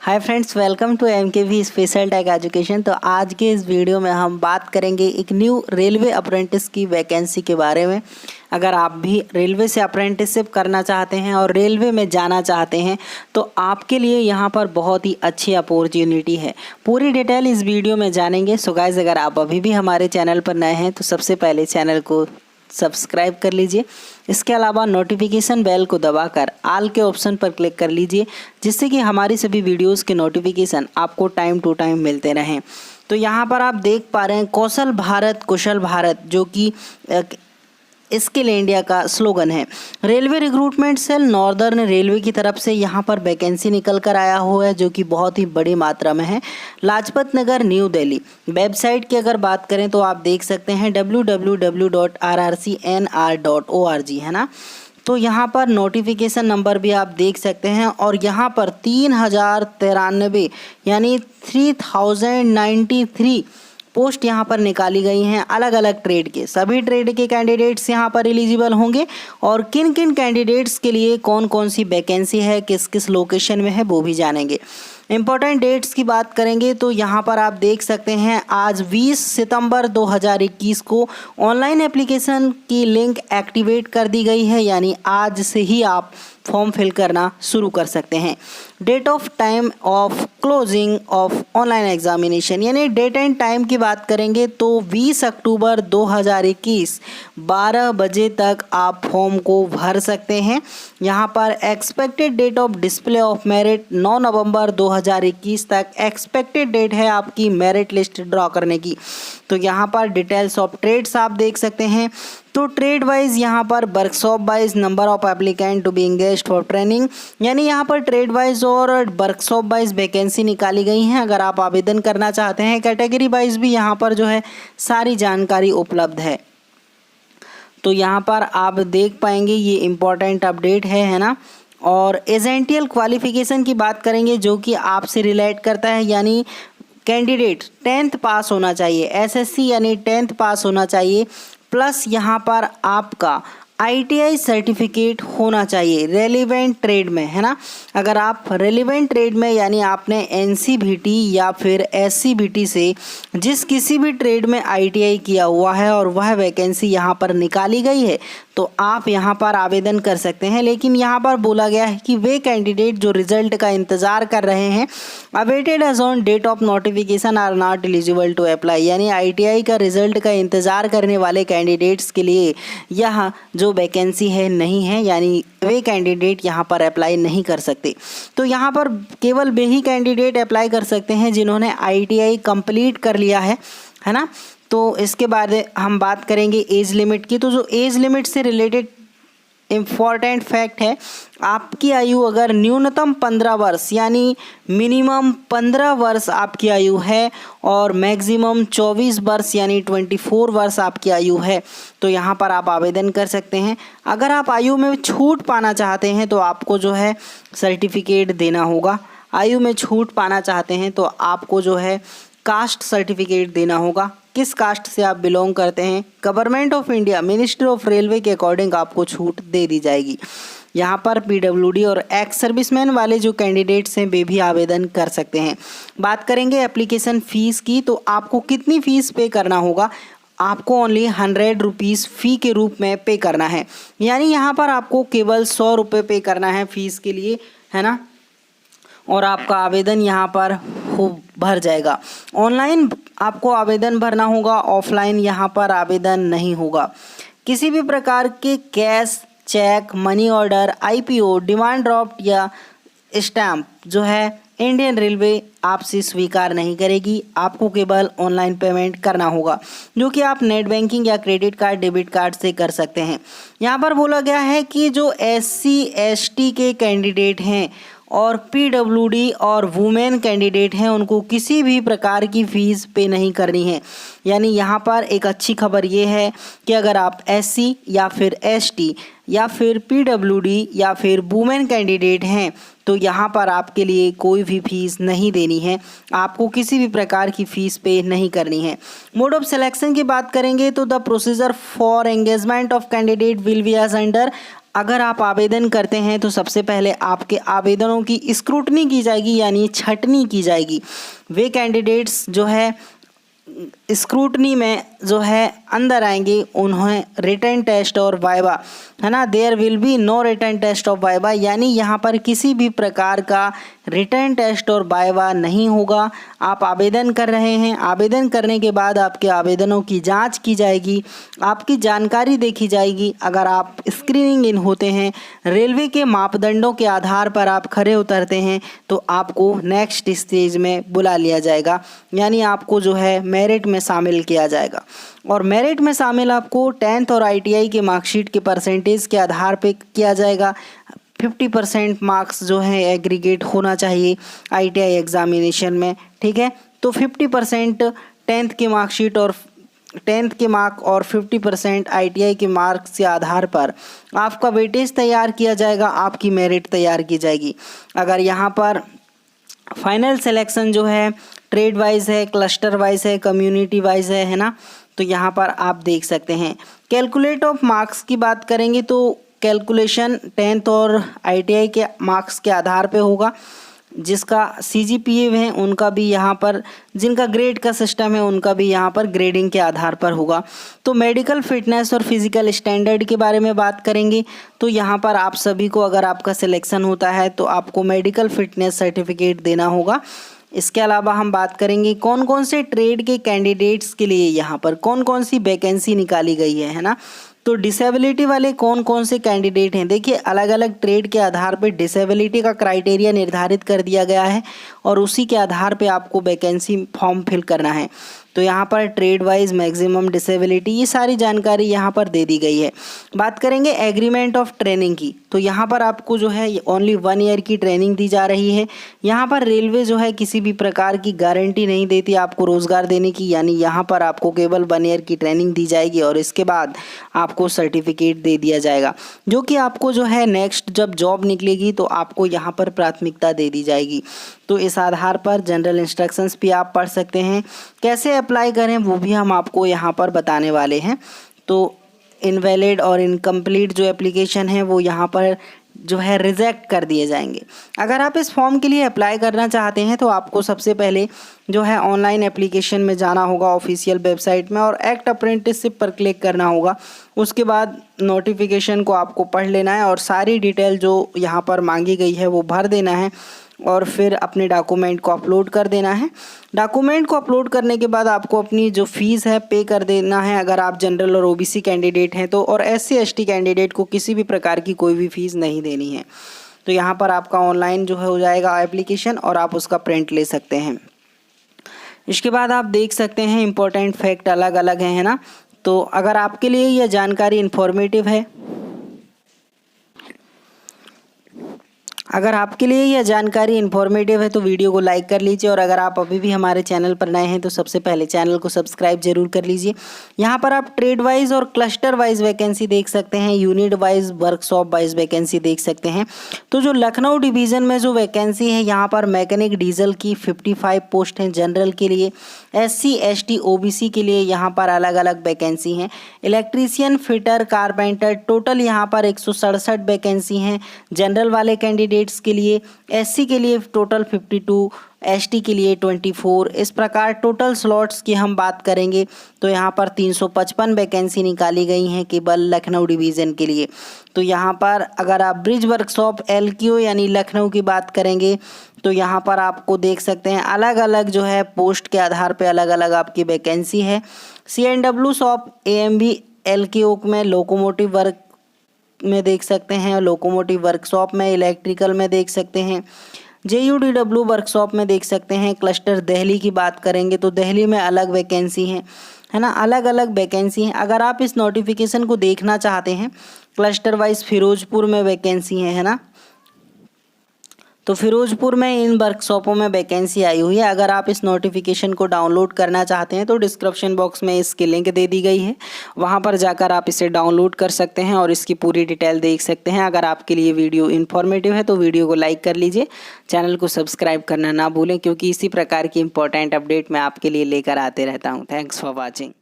Hi friends, welcome to MKV special tech education. तो आज के इस वीडियो में हम बात करेंगे एक न्यू रेलवे अप्रेंटिस की वैकेंसी के बारे में। अगर आप भी रेलवे से अप्रेंटिसशिप करना चाहते हैं और रेलवे में जाना चाहते हैं तो आपके लिए यहाँ पर बहुत ही अच्छी अपॉर्चुनिटी है। पूरी डिटेल इस वीडियो में जानेंगे। सो गाइस, अगर आप अभी भी हमारे चैनल पर नए हैं तो सबसे पहले चैनल को सब्सक्राइब कर लीजिए। इसके अलावा नोटिफिकेशन बेल को दबाकर ऑल के ऑप्शन पर क्लिक कर लीजिए, जिससे कि हमारी सभी वीडियोस के नोटिफिकेशन आपको टाइम टू टाइम मिलते रहें। तो यहाँ पर आप देख पा रहे हैं कौशल भारत कुशल भारत, जो कि स्किल इंडिया का स्लोगन है। Railway recruitment cell northern railway की तरफ से यहाँ पर वैकेंसी निकल कर आया हुआ है, जो कि बहुत ही बड़ी मात्रा में है। लाजपत नगर, न्यू दिल्ली। वेबसाइट की अगर बात करें तो आप देख सकते हैं www.rrcnr.org है ना। तो यहाँ पर नोटिफिकेशन नंबर भी आप देख सकते हैं और यहाँ पर 3093 यानी 3093 पोस्ट यहाँ पर निकाली गई हैं अलग अलग ट्रेड के। सभी ट्रेड के कैंडिडेट्स यहाँ पर एलिजिबल होंगे और किन किन कैंडिडेट्स के लिए कौन कौन सी वैकेंसी है, किस किस लोकेशन में है, वो भी जानेंगे। इम्पॉर्टेंट डेट्स की बात करेंगे तो यहाँ पर आप देख सकते हैं आज 20 सितंबर 2021 को ऑनलाइन एप्लीकेशन की लिंक एक्टिवेट कर दी गई है, यानी आज से ही आप फॉर्म फिल करना शुरू कर सकते हैं। Date of time of closing of online examination, यानी डेट एंड टाइम की बात करेंगे तो 20 अक्टूबर 2021 12 बजे तक आप फॉर्म को भर सकते हैं। यहाँ पर expected date of display of merit 9 नवंबर 2021 तक एक्सपेक्टेड डेट है आपकी मेरिट लिस्ट ड्रॉ करने की। तो यहाँ पर डिटेल्स ऑफ ट्रेड्स आप देख सकते हैं। तो ट्रेड वाइज यहाँ पर workshop wise number of applicant to be engaged for training, यानी यहाँ पर ट्रेड वाइज और वर्कशॉप वाइज वैकेंसी निकाली गई हैं। अगर आप आवेदन करना चाहते हैं कैटेगरी वाइज भी यहाँ पर जो है सारी जानकारी उपलब्ध है। तो यहाँ पर आप देख पाएंगे ये इम्पोर्टेंट अपडेट है ना। और एजेंटियल क्वालिफिकेशन की बात करेंगे जो कि आपसे रिलेट करता है, यानी कैंडिडेट 10th पास होना चाहिए, एसएससी यानी 10th पास होना चाहिए, प्लस यहाँ पर आपका आईटीआई सर्टिफिकेट होना चाहिए रेलिवेंट ट्रेड में, है ना। अगर आप रेलिवेंट ट्रेड में यानी आपने एनसीबीटी या फिर एससीबीटी से जिस किसी भी ट्रेड में आईटीआई किया हुआ है और वह वैकेंसी यहाँ पर निकाली गई है तो आप यहाँ पर आवेदन कर सकते हैं। लेकिन यहाँ पर बोला गया है कि वे कैंडिडेट जो रिजल्ट का इंतज़ार कर रहे हैं awaited as on date of notification are not eligible to apply, यानी आईटीआई का रिजल्ट का इंतज़ार करने वाले कैंडिडेट्स के लिए यह जो वैकेंसी है नहीं है, यानी वे कैंडिडेट यहाँ पर अप्लाई नहीं कर सकते। तो यहाँ पर केवल वे ही कैंडिडेट अप्लाई कर सकते हैं जिन्होंने आईटीआई कंप्लीट कर लिया है ना। तो इसके बाद हम बात करेंगे एज लिमिट की। तो जो एज लिमिट से रिलेटेड इम्पॉर्टेंट फैक्ट है, आपकी आयु अगर न्यूनतम 15 वर्ष यानी मिनिमम 15 वर्ष आपकी आयु है और मैक्सिमम 24 वर्ष यानी 24 वर्ष आपकी आयु है तो यहाँ पर आप आवेदन कर सकते हैं। अगर आप आयु में छूट पाना चाहते हैं तो आपको जो है सर्टिफिकेट देना होगा। आयु में छूट पाना चाहते हैं तो आपको जो है कास्ट सर्टिफिकेट देना होगा। किस कास्ट से आप बिलोंग करते हैं, government of India ministry of railway के अकॉर्डिंग आपको छूट दे दी जाएगी। यहाँ पर पीडब्ल्यूडी और एक्स सर्विसमैन वाले जो कैंडिडेट्स हैं वे भी आवेदन कर सकते हैं। बात करेंगे एप्लीकेशन फ़ीस की, तो आपको कितनी फ़ीस पे करना होगा। आपको ओनली 100 रुपीज़ फ़ी के रूप में पे करना है, यानी यहाँ पर आपको केवल 100 रुपये पे करना है फ़ीस के लिए, है ना। और आपका आवेदन यहाँ पर भर जाएगा। ऑनलाइन आपको आवेदन भरना होगा, ऑफलाइन यहाँ पर आवेदन नहीं होगा। किसी भी प्रकार के cash, cheque, money order, IPO, demand draft या स्टैम्प जो है इंडियन रेलवे आपसे स्वीकार नहीं करेगी। आपको केवल ऑनलाइन पेमेंट करना होगा, जो कि आप नेट बैंकिंग या क्रेडिट कार्ड, डेबिट कार्ड से कर सकते हैं। यहाँ पर बोला गया है कि जो SC ST के कैंडिडेट हैं और पीडब्ल्यूडी और वुमेन कैंडिडेट हैं उनको किसी भी प्रकार की फ़ीस पे नहीं करनी है। यानी यहाँ पर एक अच्छी खबर ये है कि अगर आप SC या फिर ST या फिर पीडब्ल्यूडी या फिर वुमेन कैंडिडेट हैं तो यहाँ पर आपके लिए कोई भी फीस नहीं देनी है, आपको किसी भी प्रकार की फ़ीस पे नहीं करनी है। मोड ऑफ सिलेक्शन की बात करेंगे तो the procedure for engagement of candidate will be as under. अगर आप आवेदन करते हैं तो सबसे पहले आपके आवेदनों की स्क्रूटनी की जाएगी, यानी छटनी की जाएगी। वे कैंडिडेट्स जो है स्क्रूटनी में जो है अंदर आएंगे, उन्हें रिटन टेस्ट और वाइवा, है ना, there will be no written test of viva, यानी यहाँ पर किसी भी प्रकार का रिटर्न टेस्ट और वाइवा नहीं होगा। आप आवेदन कर रहे हैं, आवेदन करने के बाद आपके आवेदनों की जांच की जाएगी, आपकी जानकारी देखी जाएगी। अगर आप स्क्रीनिंग इन होते हैं, रेलवे के मापदंडों के आधार पर आप खरे उतरते हैं, तो आपको नेक्स्ट स्टेज में बुला लिया जाएगा, यानी आपको जो है मेरिट में शामिल किया जाएगा। और मेरिट में शामिल आपको 10th और ITI के मार्कशीट के परसेंटेज के आधार पे किया जाएगा। 50% मार्क्स जो है एग्रीगेट होना चाहिए ITI एग्जामिनेशन में, ठीक है। तो 50% 10th के मार्कशीट और 10th के मार्क और 50% ITI के मार्क्स के आधार पर आपका वेटेज तैयार किया जाएगा, आपकी मेरिट तैयार की जाएगी। अगर यहाँ पर फाइनल सिलेक्शन जो है ट्रेड वाइज है, क्लस्टर वाइज है, कम्युनिटी वाइज है ना, तो यहाँ पर आप देख सकते हैं। कैलकुलेट ऑफ मार्क्स की बात करेंगे तो कैलकुलेशन 10th और ITI के मार्क्स के आधार पे होगा। जिसका CGPA है उनका भी यहाँ पर, जिनका ग्रेड का सिस्टम है उनका भी यहाँ पर ग्रेडिंग के आधार पर होगा। तो मेडिकल फिटनेस और फिजिकल स्टैंडर्ड के बारे में बात करेंगे तो यहाँ पर आप सभी को, अगर आपका सिलेक्शन होता है तो आपको मेडिकल फिटनेस सर्टिफिकेट देना होगा। इसके अलावा हम बात करेंगे कौन कौन से ट्रेड के कैंडिडेट्स के लिए यहाँ पर कौन कौन सी वैकेंसी निकाली गई है ना। तो डिसेबिलिटी वाले कौन कौन से कैंडिडेट हैं, देखिए अलग अलग ट्रेड के आधार पर डिसेबिलिटी का क्राइटेरिया निर्धारित कर दिया गया है और उसी के आधार पे आपको वैकेंसी फॉर्म फिल करना है। तो यहाँ पर ट्रेड वाइज मैक्सिमम डिसेबिलिटी, ये सारी जानकारी यहाँ पर दे दी गई है। बात करेंगे एग्रीमेंट ऑफ ट्रेनिंग की, तो यहाँ पर आपको जो है ओनली 1 ईयर की ट्रेनिंग दी जा रही है। यहाँ पर रेलवे जो है किसी भी प्रकार की गारंटी नहीं देती आपको रोज़गार देने की, यानी यहाँ पर आपको केवल 1 ईयर की ट्रेनिंग दी जाएगी और इसके बाद आपको सर्टिफिकेट दे दिया जाएगा, जो कि आपको जो है नेक्स्ट जब जॉब निकलेगी तो आपको यहाँ पर प्राथमिकता दे दी जाएगी। तो इस आधार पर जनरल इंस्ट्रक्शंस भी आप पढ़ सकते हैं। कैसे अप्लाई करें वो भी हम आपको यहाँ पर बताने वाले हैं। तो इनवैलिड और इनकम्प्लीट जो एप्लीकेशन है वो यहाँ पर जो है रिजेक्ट कर दिए जाएंगे। अगर आप इस फॉर्म के लिए अप्लाई करना चाहते हैं तो आपको सबसे पहले जो है ऑनलाइन एप्लीकेशन में जाना होगा ऑफिशियल वेबसाइट में और एक्ट अप्रेंटिसशिप पर क्लिक करना होगा। उसके बाद नोटिफिकेशन को आपको पढ़ लेना है और सारी डिटेल जो यहाँ पर मांगी गई है वो भर देना है और फिर अपने डॉक्यूमेंट को अपलोड कर देना है। डॉक्यूमेंट को अपलोड करने के बाद आपको अपनी जो फीस है पे कर देना है, अगर आप जनरल और OBC कैंडिडेट हैं तो, और SC ST कैंडिडेट को किसी भी प्रकार की कोई भी फीस नहीं देनी है। तो यहाँ पर आपका ऑनलाइन जो है हो जाएगा एप्लीकेशन और आप उसका प्रिंट ले सकते हैं। इसके बाद आप देख सकते हैं इम्पोर्टेंट फैक्ट अलग अलग हैं, है ना। तो अगर आपके लिए यह जानकारी इन्फॉर्मेटिव है, अगर आपके लिए यह जानकारी इन्फॉर्मेटिव है तो वीडियो को लाइक कर लीजिए और अगर आप अभी भी हमारे चैनल पर नए हैं तो सबसे पहले चैनल को सब्सक्राइब जरूर कर लीजिए। यहाँ पर आप ट्रेड वाइज और क्लस्टर वाइज वैकेंसी देख सकते हैं, unit wise workshop wise vacancy देख सकते हैं। तो जो लखनऊ डिवीज़न में जो वैकेंसी है यहाँ पर मैकेनिक डीजल की 55 पोस्ट हैं जनरल के लिए, SC ST OBC के लिए यहाँ पर अलग अलग वैकेंसी हैं। इलेक्ट्रीशियन, फिटर, कारपेंटर टोटल यहाँ पर 167 वैकेंसी हैं जनरल वाले कैंडिडेट्स के लिए। SC के लिए टोटल 52, ST के लिए 24। इस प्रकार टोटल स्लॉट्स की हम बात करेंगे तो यहाँ पर 355 वैकेंसी निकाली गई हैं केवल लखनऊ डिवीज़न के लिए। तो यहाँ पर अगर आप ब्रिज वर्कशॉप LQO यानी लखनऊ की बात करेंगे तो यहाँ पर आपको देख सकते हैं अलग अलग जो है पोस्ट के आधार पे अलग अलग आपकी वैकेंसी है। C&W शॉप AMB LQO में लोकोमोटिव वर्क में देख सकते हैं, लोकोमोटिव वर्कशॉप में इलेक्ट्रिकल में देख सकते हैं, JUDW वर्कशॉप में देख सकते हैं। क्लस्टर दिल्ली की बात करेंगे तो दिल्ली में अलग वैकेंसी हैं, है ना, अलग अलग वैकेंसी हैं। अगर आप इस नोटिफिकेशन को देखना चाहते हैं क्लस्टर वाइज फिरोजपुर में वैकेंसी है ना, तो फिरोजपुर में इन वर्कशॉपों में वैकेंसी आई हुई है। अगर आप इस नोटिफिकेशन को डाउनलोड करना चाहते हैं तो डिस्क्रिप्शन बॉक्स में इसकी लिंक दे दी गई है, वहां पर जाकर आप इसे डाउनलोड कर सकते हैं और इसकी पूरी डिटेल देख सकते हैं। अगर आपके लिए वीडियो इन्फॉर्मेटिव है तो वीडियो को लाइक कर लीजिए, चैनल को सब्सक्राइब करना ना भूलें क्योंकि इसी प्रकार की इंपॉर्टेंट अपडेट मैं आपके लिए लेकर आते रहता हूँ। Thanks for watching.